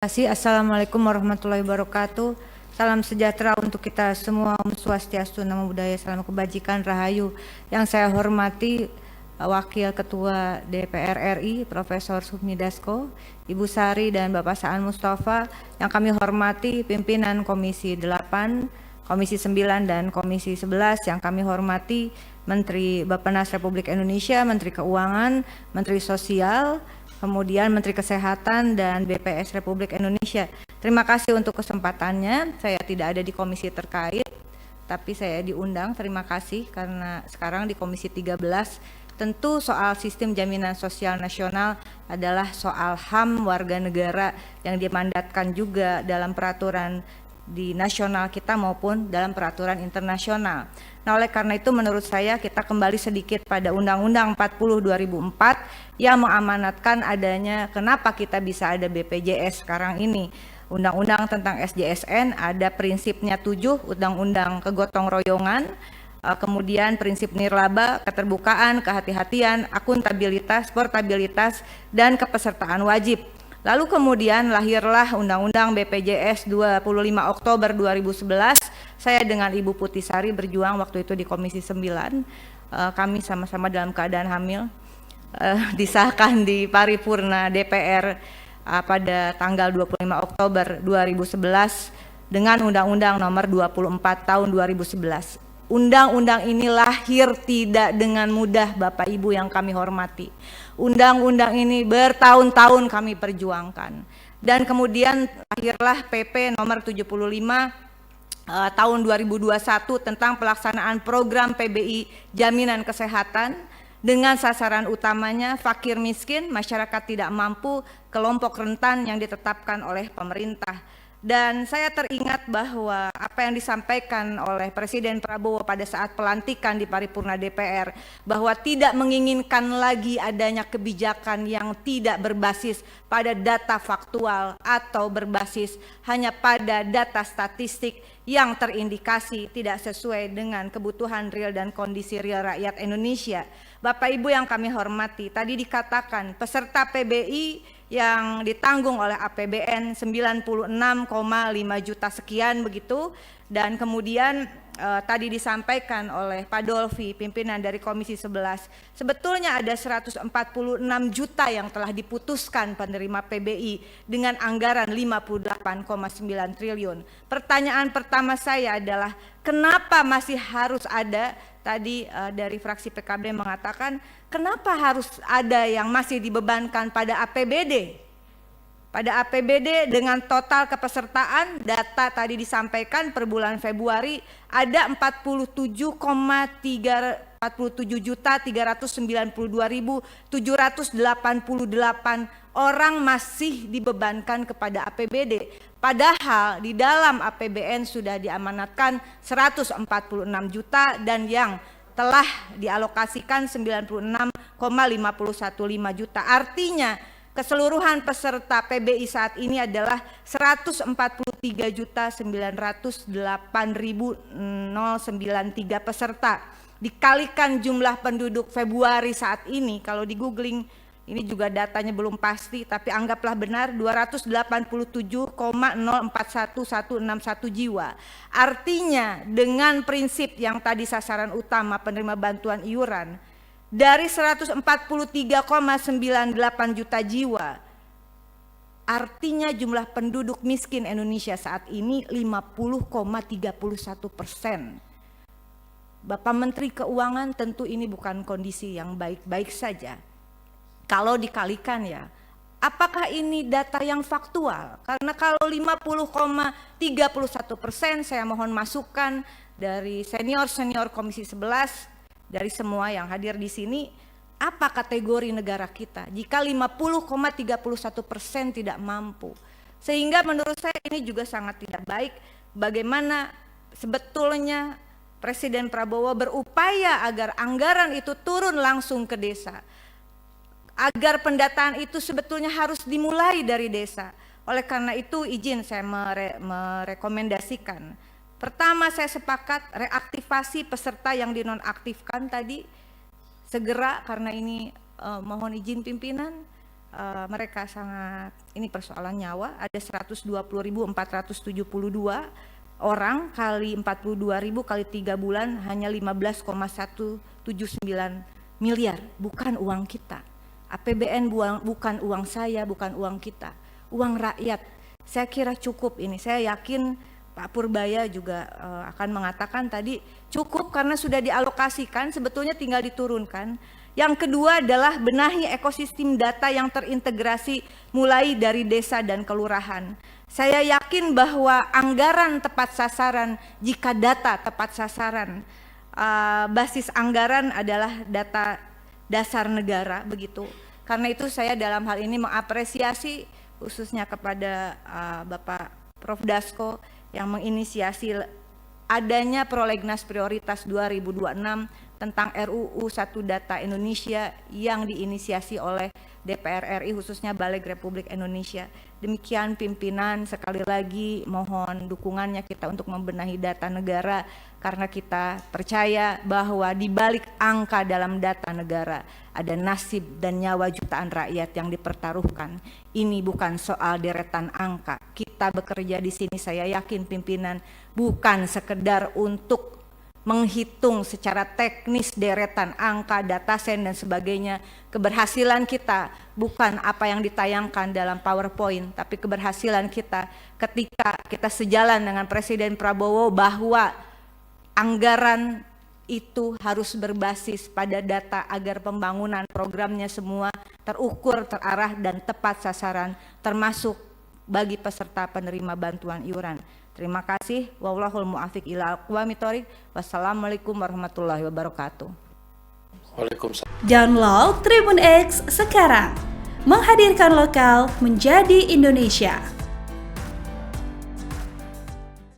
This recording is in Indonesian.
Assalamualaikum warahmatullahi wabarakatuh. Salam sejahtera untuk kita semua. Om Swastiastu, Namo Buddhaya, salam kebajikan, rahayu. Yang saya hormati Wakil Ketua DPR RI Profesor Sufmi Dasko, Ibu Sari dan Bapak Saan Mustafa. Yang kami hormati pimpinan Komisi 8, Komisi 9 dan Komisi 11. Yang kami hormati Menteri Bappenas Republik Indonesia, Menteri Keuangan, Menteri Sosial, kemudian Menteri Kesehatan dan BPS Republik Indonesia. Terima kasih untuk kesempatannya. Saya tidak ada di komisi terkait, tapi saya diundang. Terima kasih karena sekarang di Komisi 13. Tentu soal sistem jaminan sosial nasional adalah soal HAM warga negara yang dimandatkan juga dalam peraturan di nasional kita maupun dalam peraturan internasional. Nah, oleh karena itu menurut saya kita kembali sedikit pada Undang-Undang 40 2004 yang mengamanatkan adanya kenapa kita bisa ada BPJS sekarang ini. Undang-undang tentang SJSN ada prinsipnya 7, Undang-Undang kegotong royongan, kemudian prinsip nirlaba, keterbukaan, kehati-hatian, akuntabilitas, portabilitas, dan kepesertaan wajib. Lalu kemudian lahirlah Undang-Undang BPJS 25 Oktober 2011. Saya dengan Ibu Putih Sari berjuang waktu itu di Komisi 9. Kami sama-sama dalam keadaan hamil. Disahkan di paripurna DPR pada tanggal 25 Oktober 2011 dengan Undang-Undang nomor 24 tahun 2011. Undang-undang ini lahir tidak dengan mudah, Bapak Ibu yang kami hormati. Undang-undang ini bertahun-tahun kami perjuangkan. Dan kemudian lahirlah PP nomor 75 tahun 2021 tentang pelaksanaan program PBI Jaminan Kesehatan dengan sasaran utamanya fakir miskin, masyarakat tidak mampu, kelompok rentan yang ditetapkan oleh pemerintah. Dan saya teringat bahwa apa yang disampaikan oleh Presiden Prabowo pada saat pelantikan di paripurna DPR, bahwa tidak menginginkan lagi adanya kebijakan yang tidak berbasis pada data faktual atau berbasis hanya pada data statistik yang terindikasi tidak sesuai dengan kebutuhan real dan kondisi real rakyat Indonesia. Bapak Ibu yang kami hormati, tadi dikatakan peserta PBI yang ditanggung oleh APBN 96,5 juta sekian begitu, dan kemudian tadi disampaikan oleh Pak Dolfi, pimpinan dari Komisi 11, sebetulnya ada 146 juta yang telah diputuskan penerima PBI dengan anggaran 58,9 triliun. Pertanyaan pertama saya adalah kenapa masih harus ada, tadi dari fraksi PKB mengatakan kenapa harus ada yang masih dibebankan pada APBD? Pada APBD dengan total kepesertaan data tadi disampaikan per bulan Februari ada 47.392.788 orang masih dibebankan kepada APBD. Padahal di dalam APBN sudah diamanatkan 146 juta dan yang telah dialokasikan 96,515 juta. Artinya keseluruhan peserta PBI saat ini adalah 143.908.093 peserta. Dikalikan jumlah penduduk Februari saat ini, kalau di googling, ini juga datanya belum pasti, tapi anggaplah benar 287,041161 jiwa. Artinya dengan prinsip yang tadi sasaran utama penerima bantuan iuran, dari 143,98 juta jiwa, artinya jumlah penduduk miskin Indonesia saat ini 50,31%. Bapak Menteri Keuangan, tentu ini bukan kondisi yang baik-baik saja. Kalau dikalikan ya, apakah ini data yang faktual? Karena kalau 50,31%, saya mohon masukan dari senior-senior Komisi 11, dari semua yang hadir di sini, apa kategori negara kita jika 50,31% tidak mampu? Sehingga menurut saya ini juga sangat tidak baik. Bagaimana sebetulnya Presiden Prabowo berupaya agar anggaran itu turun langsung ke desa, agar pendataan itu sebetulnya harus dimulai dari desa. Oleh karena itu izin saya merekomendasikan. Pertama, saya sepakat reaktivasi peserta yang dinonaktifkan tadi segera, karena ini mohon izin pimpinan, mereka sangat, ini persoalan nyawa, ada 120.472 orang kali 42.000 kali 3 bulan hanya 15,179 miliar, bukan uang kita. APBN bukan uang saya, bukan uang kita, uang rakyat. Saya kira cukup ini, saya yakin Pak Purbaya juga akan mengatakan tadi cukup karena sudah dialokasikan, sebetulnya tinggal diturunkan. Yang kedua adalah benahi ekosistem data yang terintegrasi mulai dari desa dan kelurahan. Saya yakin bahwa anggaran tepat sasaran, jika data tepat sasaran, basis anggaran adalah data dasar negara, begitu. Karena itu saya dalam hal ini mengapresiasi khususnya kepada Bapak Prof. Dasko yang menginisiasi adanya prolegnas prioritas 2026 tentang RUU 1 Data Indonesia yang diinisiasi oleh DPR RI khususnya Balik Republik Indonesia. Demikian pimpinan, sekali lagi mohon dukungannya kita untuk membenahi data negara karena kita percaya bahwa di balik angka dalam data negara ada nasib dan nyawa jutaan rakyat yang dipertaruhkan. Ini bukan soal deretan angka. Kita bekerja di sini, saya yakin pimpinan, bukan sekedar untuk menghitung secara teknis deretan angka, dataset dan sebagainya. Keberhasilan kita bukan apa yang ditayangkan dalam PowerPoint, tapi keberhasilan kita ketika kita sejalan dengan Presiden Prabowo bahwa anggaran itu harus berbasis pada data agar pembangunan programnya semua terukur, terarah dan tepat sasaran, termasuk bagi peserta penerima bantuan iuran. Terima kasih. Wallahul muwaffiq ila aqwamit thoriq. Wassalamualaikum warahmatullahi wabarakatuh. Waalaikumsalam. Download Tribun X sekarang. Menghadirkan lokal menjadi Indonesia.